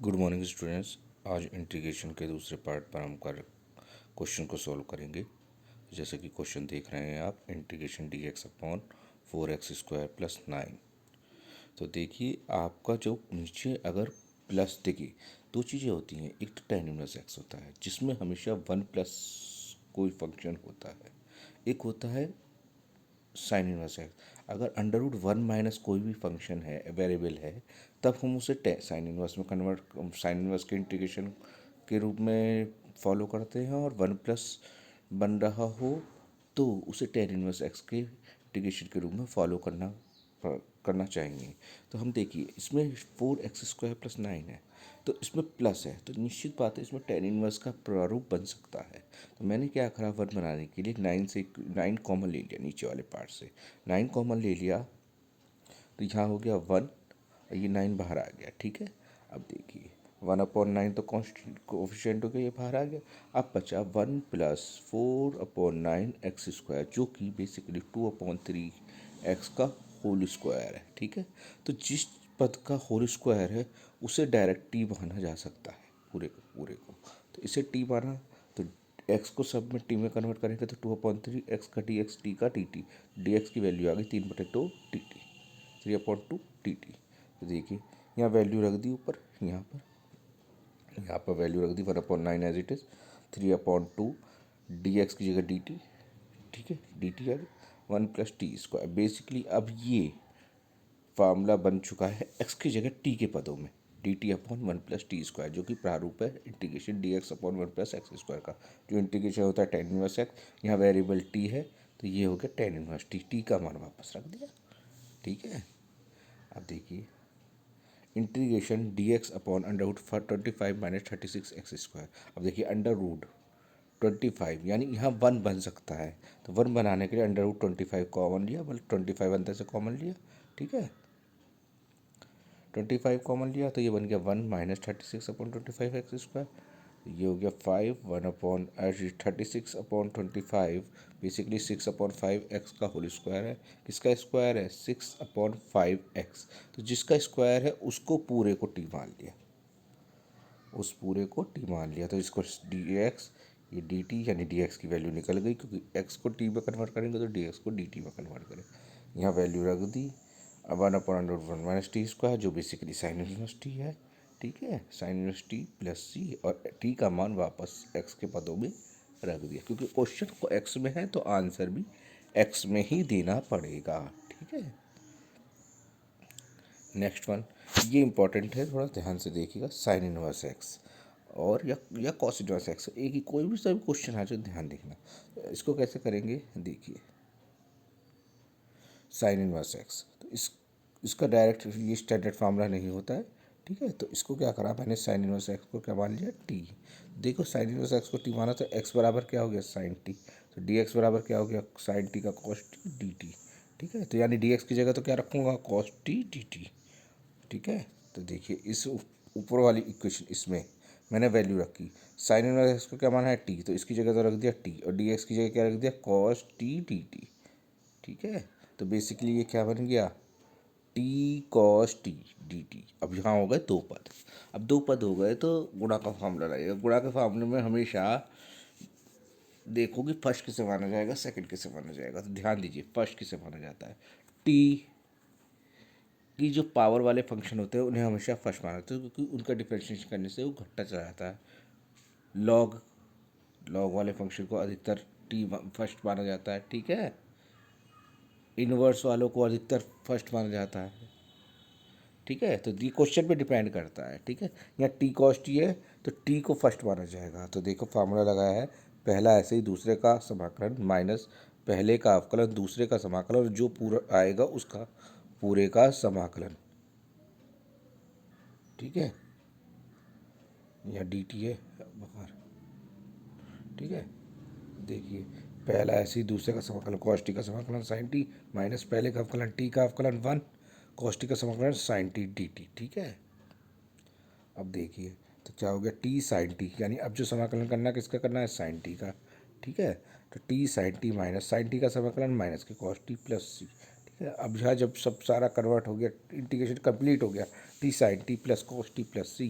Good morning students. आज integration के दूसरे पार्ट पर हम क्वेश्चन को सॉल्व करेंगे। जैसे कि क्वेश्चन देख रहे हैं आप, integration d x upon 4x² plus 9। तो देखिए आपका जो नीचे अगर प्लस देखिए, दो चीज़ें होती हैं। एक तो tan इनवर्स x होता है जिसमें हमेशा 1 प्लस कोई फंक्शन होता है, एक होता है साइन इनवर्स एक्स। अगर अंडर रूट 1 माइनस कोई भी फंक्शन है, वेरिएबल है, तब हम उसे साइन इनवर्स में कन्वर्ट, साइन इनवर्स के इंटीग्रेशन के रूप में फॉलो करते हैं। और 1 प्लस बन रहा हो तो उसे टेन इनवर्स एक्स के इंटीग्रेशन के रूप में फॉलो करना चाहेंगे। तो हम देखिए इसमें 4x² प्लस 9 है, तो इसमें प्लस है, तो निश्चित बात है इसमें टेन इनवर्स का प्रारूप बन सकता है। तो मैंने क्या करा, 1 बनाने के लिए 9 कॉमन ले लिया, नीचे वाले पार्ट से 9 कॉमन ले लिया, तो यहाँ हो गया 1 और ये 9 बाहर आ गया। ठीक है, अब देखिए 1/9 तो कॉन्स्टेंट कोफिशिएंट हो गया, ये बाहर आ गया। अब बचा 1 प्लस 4/9 x², जो कि बेसिकली 2/3 x का होल स्क्वायर है। ठीक है, तो जिस पद का होल स्क्वायर है उसे डायरेक्ट टी माना जा सकता है, पूरे को। तो इसे टी माना, तो एक्स को सब में टी में कन्वर्ट करेंगे तो 2/3 एक्स का डी एक्स, टी का टी टी, डी एक्स की वैल्यू आ गई 3/2 टी टी, 3/2 टी टी। तो देखिए यहाँ वैल्यू रख दी ऊपर, यहाँ पर वैल्यू रख दी 1/9 as it is, 3/2 d x की जगह डी टी। ठीक है, डी टी आ गया 1 प्लस टी स्क्वायर। बेसिकली अब ये फार्मूला बन चुका है एक्स की जगह टी के पदों में, D T upon 1 plus T square, जो कि प्रारूप है integration d x upon 1 plus x square का। जो इंटीग्रेशन होता है टेन इनवर्स एक्स, यहाँ वेरिएबल टी है, तो ये हो गया टेन इनवर्स टी, टी का मान वापस रख दिया। ठीक है, अब देखिए integration d x upon under root 25 minus 36x²। अब देखिए अंडर रूट 25 यानी यहाँ 1 बन सकता है, तो 1 बनाने के लिए अंडर रूट 25 कॉमन लिया, मतलब 25 अंदर से कॉमन लिया। ठीक है, 25 कॉमन लिया तो ये बन गया 1 माइनस 36/25 x²। ये हो गया 5 1/36/25, बेसिकली 6/5 x का होल स्क्वायर है। किसका स्क्वायर है? 6/5 x। तो जिसका स्क्वायर है उसको पूरे को टी मान लिया, उस पूरे को टी मान लिया। तो इसको डी एक्स, ये डी टी, यानी डी एक्स की वैल्यू निकल गई, क्योंकि एक्स को टी में कन्वर्ट करेंगे तो डी एक्स को डी टी में कन्वर्ट करेंगे। यहाँ वैल्यू रख दी, 1/1 माइनस टी स्क्वायर, जो बेसिकली साइन इनवर्स टी है। ठीक है, साइन इनवर्स टी प्लस सी, और टी का मान वापस एक्स के पदों में रख दिया, क्योंकि क्वेश्चन को एक्स में है तो आंसर भी एक्स में ही देना पड़ेगा। ठीक है, नेक्स्ट वन, ये इंपॉर्टेंट है, थोड़ा ध्यान से देखिएगा। साइन इनवर्स एक्स और या कॉस इनवर्स एक्स, एक ही कोई भी सभी क्वेश्चन आ जाए ध्यान देखना। इसको कैसे करेंगे, देखिए साइन इनवर्स एक्स, तो इसका डायरेक्ट ये स्टैंडर्ड फार्मूला नहीं होता है। ठीक है, तो इसको क्या करा मैंने, साइन इनवर्स एक्स को क्या मान लिया, टी। देखो साइन इनवर्स एक्स को टी माना तो एक्स बराबर क्या हो गया, साइन टी। तो डी एक्स बराबर क्या हो गया, साइन टी का कॉस टी डी टी। ठीक है, तो यानी डी एक्स की जगह तो क्या रखूँगा, कॉस टी डी टी। ठीक है, तो देखिए इस ऊपर वाली इक्वेशन, इसमें मैंने वैल्यू रखी, साइन इनवर्स एक्स को क्या माना है, टी, तो इसकी जगह तो रख दिया टी, और डी एक्स की जगह क्या रख दिया, कॉस टी डी टी। ठीक है, तो बेसिकली ये क्या बन गया, T cos T D T. अब यहाँ हो गए दो पद। अब दो पद हो गए तो गुणा का फार्मूला लगेगा। गुणा के फार्मूले में हमेशा देखो कि फर्स्ट किसे माना जाएगा, सेकंड किसे माना जाएगा। तो ध्यान दीजिए, फर्स्ट किसे माना जाता है, टी की जो पावर वाले फंक्शन होते हैं उन्हें हमेशा फर्स्ट माना जाता है, क्योंकि उनका डिफरेंशिएशन करने से वो घटता चला जाता है। लॉग वाले फंक्शन को अधिकतर टी फर्स्ट माना जाता है। ठीक है, इनवर्स वालों को अधिकतर फर्स्ट माना जाता है। ठीक है, तो दी क्वेश्चन पे डिपेंड करता है। ठीक है, यहाँ टी कॉस टी है तो टी को फर्स्ट माना जाएगा। तो देखो फार्मूला लगाया है, पहला ऐसे ही दूसरे का समाकलन माइनस पहले का अवकलन दूसरे का समाकलन, और जो पूरा आएगा उसका पूरे का समाकलन। ठीक है, यहाँ डी टी है बाहर। ठीक है, देखिए पहला ऐसे ही दूसरे का समाकलन कॉस टी का समाकलन साइन टी, माइनस पहले का अवकलन टी का अवकलन 1 कॉस टी का समाकलन साइन टी डी टी। ठीक है, अब देखिए तो क्या हो गया, टी साइन टी, यानी अब जो समाकलन करना है किसका करना है, साइन टी का। ठीक है, तो t sine t minus sine T का समाकलन माइनस के कॉस टी प्लस सी। ठीक है, अब यहाँ जब सब सारा कन्वर्ट हो गया, इंटीग्रेशन कंप्लीट हो गया, T sine T plus cos T plus C,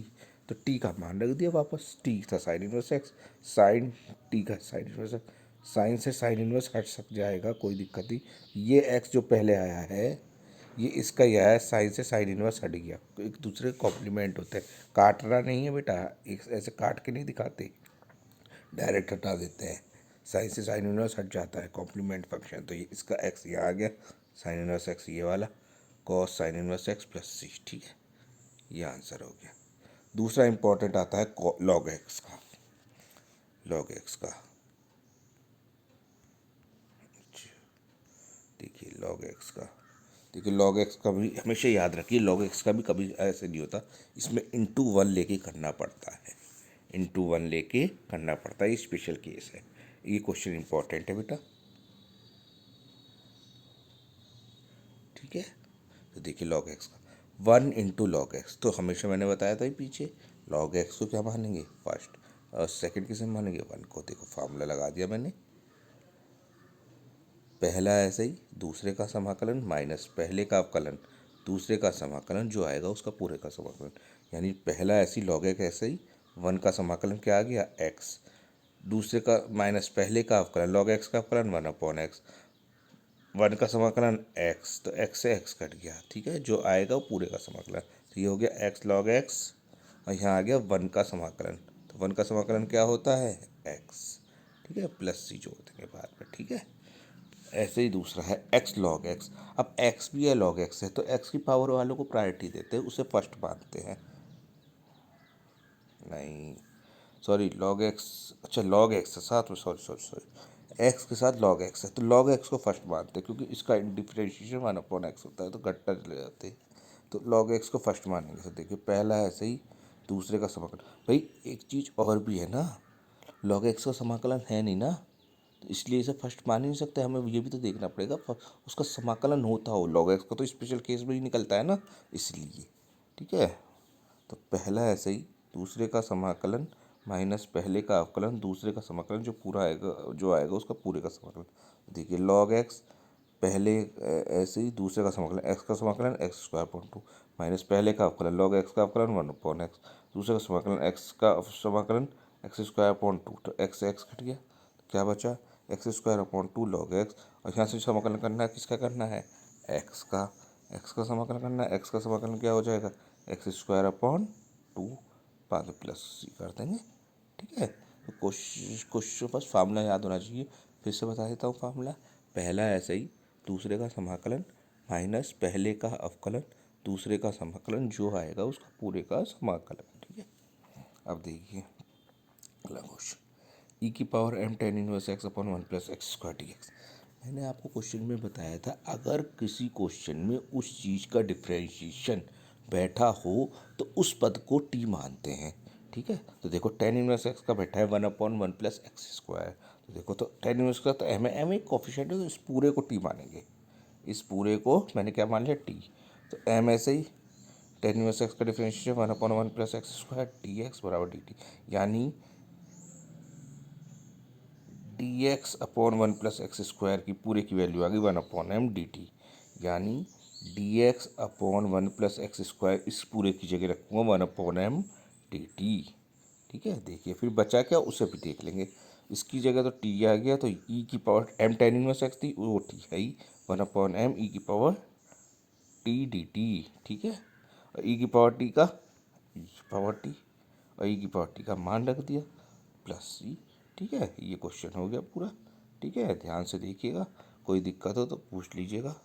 तो टी का मान रख दिया वापस, टी था sine inverse X, sine T का साइन इनवर्स एक्स, साइन से साइन इनवर्स हट सक जाएगा, कोई दिक्कत नहीं। ये एक्स जो पहले आया है ये इसका ही आया है, साइन से साइन इनवर्स हट गया, एक दूसरे कॉम्प्लीमेंट होते हैं, काटना नहीं है बेटा, एक ऐसे काट के नहीं दिखाते, डायरेक्ट हटा देते हैं, साइन से साइन इनवर्स हट जाता है, कॉम्प्लीमेंट फंक्शन। तो ये इसका एक्स यहाँ आ गया, साइन इनवर्स एक्स ये वाला, cos sine inverse X plus C, ठीक है, ये आंसर हो गया। दूसरा इंपॉर्टेंट आता है लॉग एक्स का, लॉग एक्स का देखिए, लॉग एक्स का देखिए, लॉग एक्स का भी हमेशा याद रखिए, लॉग एक्स का भी कभी ऐसे नहीं होता, इसमें इंटू वन लेके करना पड़ता है, इंटू वन लेके करना पड़ता है, ये स्पेशल केस है, ये क्वेश्चन इंपॉर्टेंट है बेटा, ठीक है। तो देखिए लॉग एक्स का 1 × log x, तो हमेशा मैंने बताया था ही पीछे, लॉग एक्स को क्या मानेंगे फर्स्ट, और सेकेंड किसे मानेंगे 1 को। देखो फार्मूला लगा दिया मैंने, पहला ऐसे ही दूसरे का समाकलन माइनस पहले का अवकलन दूसरे का समाकलन, जो आएगा उसका पूरे का समाकलन, यानी पहला ऐसे ही लॉग एक्स ऐसे ही 1 का समाकलन क्या आ गया एक्स, दूसरे का माइनस पहले का अवकलन लॉग एक्स का अवकलन 1/x, 1 का समाकलन एक्स, तो एक्स से एक्स कट गया, ठीक है, जो आएगा वो पूरे का समाकलन, तो ये हो गया एक्स लॉग एक्स, और यहाँ आ गया 1 का समाकलन, तो 1 का समाकलन क्या होता है एक्स, ठीक है, प्लस सी जोड़ देंगे बाद में, ठीक है। ऐसे ही दूसरा है एक्स लॉग एक्स, अब एक्स भी है लॉग एक्स है, तो एक्स की पावर वालों को प्रायोरिटी देते हैं, उसे फर्स्ट मानते हैं, नहीं सॉरी लॉग एक्स, अच्छा लॉग एक्स है साथ में, सॉरी सॉरी सॉरी, एक्स के साथ लॉग एक्स है, तो लॉग एक्स को फर्स्ट मानते हैं, क्योंकि इसका डिफरेंशिएशन 1/x होता है, तो घटना चले जाते हैं, तो लॉग एक्स को फर्स्ट मानेंगे। तो देखिए पहला है ऐसे ही दूसरे का समाकलन, भाई एक चीज़ और भी है ना, लॉग एक्स का समाकलन है नहीं ना, तो इसलिए इसे फर्स्ट मान ही नहीं सकते, हमें ये भी तो देखना पड़ेगा उसका समाकलन होता हो, लॉग एक्स का तो स्पेशल केस में ही निकलता है ना, इसलिए, ठीक है। तो पहला ऐसे ही दूसरे का समाकलन माइनस पहले का अवकलन दूसरे का समाकलन, जो पूरा आएगा जो आएगा उसका पूरे का समाकलन, देखिए लॉग एक्स पहले ऐसे ही दूसरे का समाकलन एक्स का समाकलन x² माइनस पहले का अवकलन लॉग एक्स का अवकलन 1/x, दूसरे का समाकलन एक्स का समाकलन x²/2, तो एक्स एक्स कट गया, तो क्या बचा x² log x, और यहाँ से समाकलन करना है किसका करना है एक्स का समाकलन करना है, एक्स का समाकलन क्या हो जाएगा x²/2 बाद में प्लस सी कर देंगे, ठीक है। तो क्वेश्चन बस फार्मूला याद होना चाहिए, फिर से बता देता हूँ फार्मूला, पहला ऐसे ही दूसरे का समाकलन माइनस पहले का अवकलन दूसरे का समाकलन, जो आएगा उसका पूरे का समाकलन, ठीक है। अब देखिए अगला क्वेश्चन, e⁻m tan−1x/1 + x² मैंने आपको क्वेश्चन में बताया था, अगर किसी क्वेश्चन में उस चीज़ का डिफ्रेंशिएशन बैठा हो तो उस पद को टी मानते हैं, ठीक है। तो देखो tan−1x का बैठा है 1/1 + x², तो देखो तो tan−1 का तो एम एक कोफिशिएंट है, तो इस पूरे को टी मानेंगे, इस पूरे को मैंने क्या मान लिया टी, तो एम ऐसे ही tan−1x का डिफ्रेंशिएशन 1/1 + x² dx = dt, यानी dx/1 + x² की पूरे की वैल्यू आ गई 1/m dt, यानी dx/1 + x² इस पूरे की जगह रखूँगा 1/m dt, ठीक है। देखिए फिर बचा क्या उसे भी देख लेंगे, इसकी जगह तो टी आ गया, तो e⁻m tan−1x थी वो टी है ही 1/m e⁻t dt, ठीक है, और e⁻t का e⁻t और e⁻t का मान रख दिया प्लस सी, ठीक है। ये क्वेश्चन हो गया पूरा, ठीक है, ध्यान से देखिएगा, कोई दिक्कत हो तो पूछ लीजिएगा।